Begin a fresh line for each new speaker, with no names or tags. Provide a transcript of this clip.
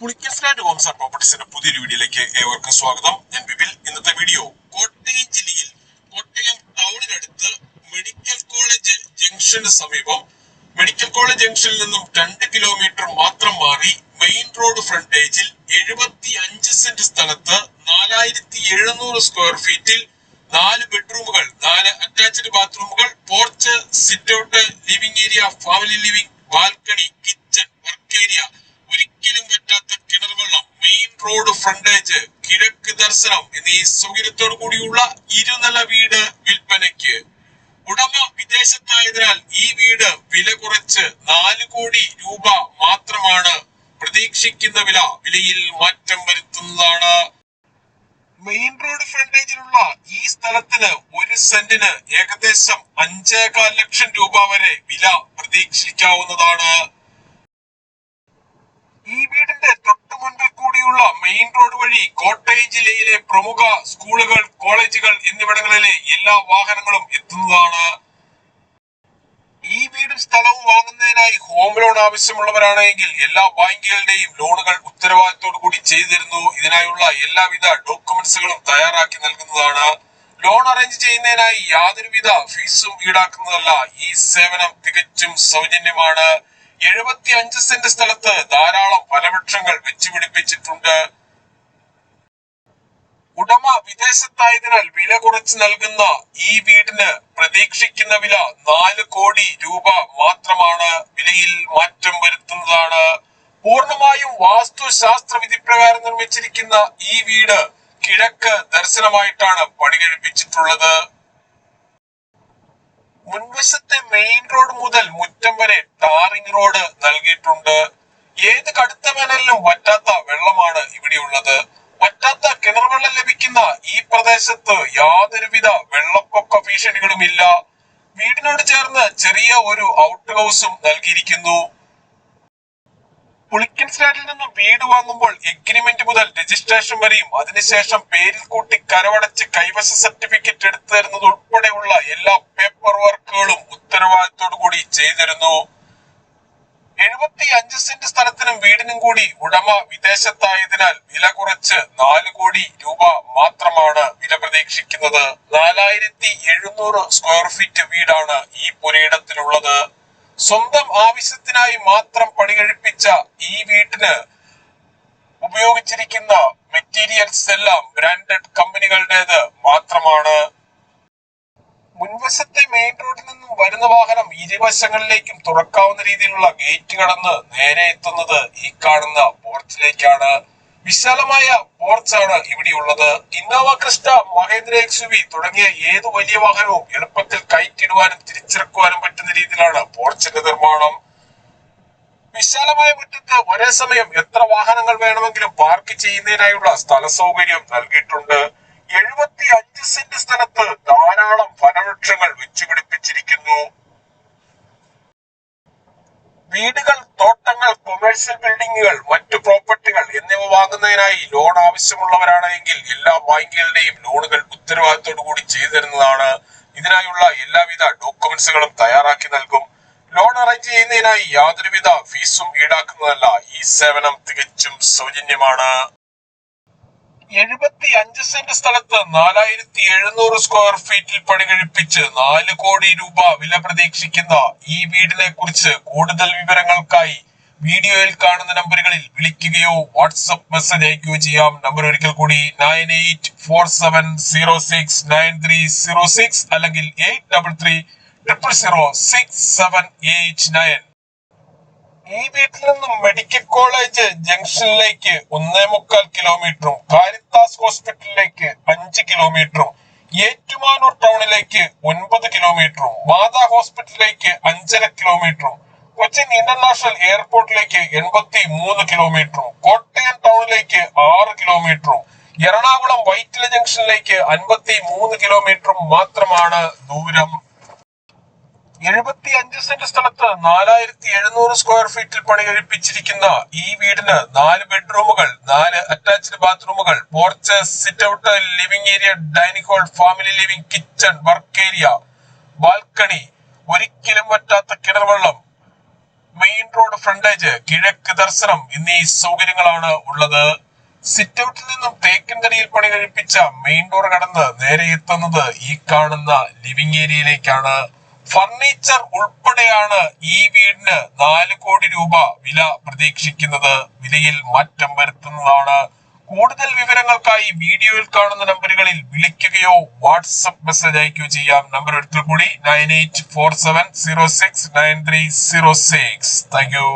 Pulikkal Holmes and പ്രോപ്പർട്ടീസിന്റെ പുതിയൊരു വീഡിയോയിലേക്ക് ഏവർക്കും സ്വാഗതം. ഞാൻ ബിബിൽ. ഇന്നത്തെ വീഡിയോ കോട്ടയം ജില്ലയിൽ കോട്ടയം ടൗണിനടുത്ത് മെഡിക്കൽ കോളേജ് ജംഗ്ഷന് സമീപം മെഡിക്കൽ കോളേജ് ജംഗ്ഷനിൽ നിന്നും 2 കിലോമീറ്റർ മാത്രം മാറി മെയിൻ റോഡ് ഫ്രണ്ടേജിൽ 75 സെന്റ് സ്ഥലത്ത് 4700 സ്ക്വയർ ഫീറ്റിൽ 4 ബെഡ്റൂമുകൾ, 4 അറ്റാച്ച്ഡ് ബാത്റൂമുകൾ, porch, sit out, living area, family living, balcony, kitchen, work area, ഒരിക്കലും പറ്റാത്ത കിണർ വെള്ളം, മെയിൻ റോഡ് ഫ്രണ്ടേജ്, കിഴക്ക് ദർശനം എന്നീ സൗകര്യത്തോടു കൂടിയുള്ള ഇരുനില വീട് വിൽപ്പനയ്ക്ക്. ഉടമ വിദേശത്തായതിനാൽ ഈ വീട് വില കുറച്ച് 4 കോടി രൂപ മാത്രമാണ് പ്രതീക്ഷിക്കുന്ന വിലയിൽ മാറ്റം വരുത്തുന്നതാണ്. മെയിൻ റോഡ് ഫ്രണ്ടേജിലുള്ള ഈ സ്ഥലത്തിന് 1 സെന്റിന് ഏകദേശം 5.25 ലക്ഷം രൂപ വരെ വില പ്രതീക്ഷിക്കാവുന്നതാണ്. ഈ വീടിന്റെ തൊട്ടു മുൻപിൽ കൂടിയുള്ള മെയിൻ റോഡ് വഴി കോട്ടയം ജില്ലയിലെ പ്രമുഖ സ്കൂളുകൾ, കോളേജുകൾ എന്നിവിടങ്ങളിലെ എല്ലാ വാഹനങ്ങളും എത്തുന്നതാണ്. ഈ വീടും സ്ഥലവും വാങ്ങുന്നതിനായി ഹോം ലോൺ ആവശ്യമുള്ളവരാണെങ്കിൽ എല്ലാ ബാങ്കുകളുടെയും ലോണുകൾ ഉത്തരവാദിത്തോടു കൂടി ചെയ്തു തരുന്നു. ഇതിനായുള്ള എല്ലാവിധ ഡോക്യുമെന്റ്സുകളും തയ്യാറാക്കി നൽകുന്നതാണ്. ലോൺ അറേഞ്ച് ചെയ്യുന്നതിനായി യാതൊരുവിധ ഫീസും ഈടാക്കുന്നതല്ല. ഈ സേവനം തികച്ചും സൗജന്യമാണ്. 75 സെന്റ് സ്ഥലത്ത് ധാരാളം ഫലവൃക്ഷങ്ങൾ വെച്ചുപിടിപ്പിച്ചിട്ടുണ്ട്. ഉടമ വിദേശത്തായതിനാൽ വില കുറച്ച് നൽകുന്ന ഈ വീടിന് പ്രതീക്ഷിക്കുന്ന വില 4 കോടി രൂപ മാത്രമാണ്. വിലയിൽ മാറ്റം വരുത്തുന്നതാണ്. പൂർണ്ണമായും വാസ്തുശാസ്ത്ര വിധി പ്രകാരം നിർമ്മിച്ചിരിക്കുന്ന ഈ വീട് കിഴക്ക് ദർശനമായിട്ടാണ് പണി കഴിപ്പിച്ചിട്ടുള്ളത്. മുൻവശത്തെ മെയിൻ റോഡ് മുതൽ മുറ്റം വരെ ടാറിംഗ് റോഡ് നൽകിയിട്ടുണ്ട്. ഏത് കടുത്ത വേനലിലും വറ്റാത്ത വെള്ളമാണ് ഇവിടെയുള്ളത്. വറ്റാത്ത കിണർ വെള്ളം ലഭിക്കുന്ന ഈ പ്രദേശത്ത് യാതൊരുവിധ വെള്ളപ്പൊക്ക ഭീഷണികളുമില്ല. വീടിനോട് ചേർന്ന് ചെറിയ ഒരു ഔട്ട് ഹൗസും നൽകിയിരിക്കുന്നു. പുളിക്കൽ ഫ്ലാറ്റിൽ നിന്നും വീട് വാങ്ങുമ്പോൾ എഗ്രിമെന്റ് മുതൽ രജിസ്ട്രേഷൻ വരെയും അതിനുശേഷം പേരിൽ കൂട്ടി കരവടച്ച് കൈവശ സർട്ടിഫിക്കറ്റ് എടുത്തു തരുന്നത് ഉൾപ്പെടെയുള്ള എല്ലാ പേപ്പർ വർക്കുകളും ഉത്തരവാദിത്തോടു കൂടി ചെയ്തിരുന്നു. 75 സെന്റ് സ്ഥലത്തിനും വീടിനും കൂടി ഉടമ വിദേശത്തായതിനാൽ വില കുറച്ച് 4 കോടി രൂപ മാത്രമാണ് വില പ്രതീക്ഷിക്കുന്നത്. 4700 സ്ക്വയർ ഫീറ്റ് വീടാണ് ഈ പുരയിടത്തിലുള്ളത്. സ്വന്തം ആവശ്യത്തിനായി മാത്രം പണി കഴിപ്പിച്ച ഈ വീട്ടിന് ഉപയോഗിച്ചിരിക്കുന്ന മെറ്റീരിയൽസ് എല്ലാം ബ്രാൻഡഡ് കമ്പനികളുടേത് മാത്രമാണ്. മുൻവശത്തെ മെയിൻ റോഡിൽ നിന്നും വരുന്ന വാഹനം ഇരുവശങ്ങളിലേക്കും തുറക്കാവുന്ന രീതിയിലുള്ള ഗേറ്റ് കടന്ന് നേരെ എത്തുന്നത് ഈ കാണുന്ന പോർച്ചിലേക്കാണ്. വിശാലമായ പോർച്ചാണ് ഇവിടെയുള്ളത്. ഇന്നോവ, ക്രിസ്റ്റ, മഹേന്ദ്ര XUV തുടങ്ങിയ ഏത് വലിയ വാഹനവും എളുപ്പത്തിൽ കയറ്റിടുവാനും തിരിച്ചിറക്കുവാനും പറ്റുന്ന രീതിയിലാണ് പോർച്ചിന്റെ നിർമ്മാണം. വിശാലമായ മുറ്റത്ത് ഒരേ സമയം എത്ര വാഹനങ്ങൾ വേണമെങ്കിലും പാർക്ക് ചെയ്യുന്നതിനായുള്ള സ്ഥല സൗകര്യം നൽകിയിട്ടുണ്ട്. 75 സെന്റ് സ്ഥലത്ത് ധാരാളം ഫലവൃക്ഷങ്ങൾ വെച്ചുപിടിപ്പിച്ചിരിക്കുന്നു. വീടുകൾ, തോട്ടങ്ങൾ, കൊമേഴ്സ്യൽ ബിൽഡിങ്ങുകൾ, മറ്റു പ്രോപ്പർട്ടികൾ എന്നിവ വാങ്ങുന്നതിനായി ലോൺ ആവശ്യമുള്ളവരാണെങ്കിൽ എല്ലാ ബാങ്കുകളുടെയും ലോണുകൾ ഉത്തരവാദിത്തോടു കൂടി ചെയ്തു തരുന്നതാണ്. ഇതിനായുള്ള എല്ലാവിധ ഡോക്യുമെന്റ്സുകളും തയ്യാറാക്കി നൽകും. ലോൺ അറേഞ്ച് ചെയ്യുന്നതിനായി യാതൊരുവിധ ഫീസും ഈടാക്കുന്നതല്ല. ഈ സേവനം തികച്ചും സൗജന്യമാണ്. 75 സെന്റ് സ്ഥലത്ത് 4700 സ്ക്വയർ ഫീറ്റിൽ പണി കഴിപ്പിച്ച് 4 കോടി രൂപ വില പ്രതീക്ഷിക്കുന്ന ഈ വീടിനെ കുറിച്ച് കൂടുതൽ വിവരങ്ങൾക്കായി വീഡിയോയിൽ കാണുന്ന നമ്പറുകളിൽ വിളിക്കുകയോ വാട്സ്ആപ്പ് മെസ്സേജ് അയക്കുകയോ ചെയ്യാം. നമ്പർ ഒരിക്കൽ കൂടി 9847069306 അല്ലെങ്കിൽ 8330067889. ഈ വീട്ടിൽ നിന്നും മെഡിക്കൽ കോളേജ് ജംഗ്ഷനിലേക്ക് 1.25 കിലോമീറ്ററും കാരിത്താസ് ഹോസ്പിറ്റലിലേക്ക് 5 കിലോമീറ്ററും ഏറ്റുമാനൂർ ടൗണിലേക്ക് 9 കിലോമീറ്ററും മാതാ ഹോസ്പിറ്റലിലേക്ക് 5.5 കിലോമീറ്ററും കൊച്ചിൻ ഇന്റർനാഷണൽ എയർപോർട്ടിലേക്ക് 83 കിലോമീറ്ററും കോട്ടയം ടൗണിലേക്ക് 6 കിലോമീറ്ററും എറണാകുളം വൈറ്റില ജംഗ്ഷനിലേക്ക് 53 കിലോമീറ്ററും മാത്രമാണ് ദൂരം. 75 സെന്റ് സ്ഥലത്ത് 4700 സ്ക്വയർ ഫീറ്റിൽ പണി കഴിപ്പിച്ചിരിക്കുന്ന ഈ വീടിന് 4 ബെഡ്റൂമുകൾ, 4 അറ്റാച്ച്ഡ് ബാത്റൂമുകൾ, porch, sit out, living area, dining hall, family living, kitchen, work area, balcony, ഒരിക്കലും പറ്റാത്ത കിണർ വെള്ളം, മെയിൻ റോഡ് ഫ്രണ്ടേജ്, കിഴക്ക് ദർശനം എന്നീ സൗകര്യങ്ങളാണ് ഉള്ളത്. സിറ്റ് ഔട്ടിൽ നിന്നും തേക്കിൻതടിയിൽ പണി കഴിപ്പിച്ച മെയിൻ ഡോർ കടന്ന് നേരെ എത്തുന്നത് ഈ കാണുന്ന ലിവിംഗ് ഏരിയയിലേക്കാണ്. ഫർണിച്ചർ ഉൾപ്പെടെയാണ് ഈ വീടിന് 4 കോടി രൂപ വില പ്രതീക്ഷിക്കുന്നത്. വിലയിൽ മാറ്റം വരുത്തുന്നതാണ്. കൂടുതൽ വിവരങ്ങൾക്കായി വീഡിയോയിൽ കാണുന്ന നമ്പറുകളിൽ വിളിക്കുകയോ വാട്സ്ആപ്പ് മെസ്സേജ് അയക്കുകയോ ചെയ്യാം. നമ്പർ ഒരിക്കൽ കൂടി 9847069306. Thank you.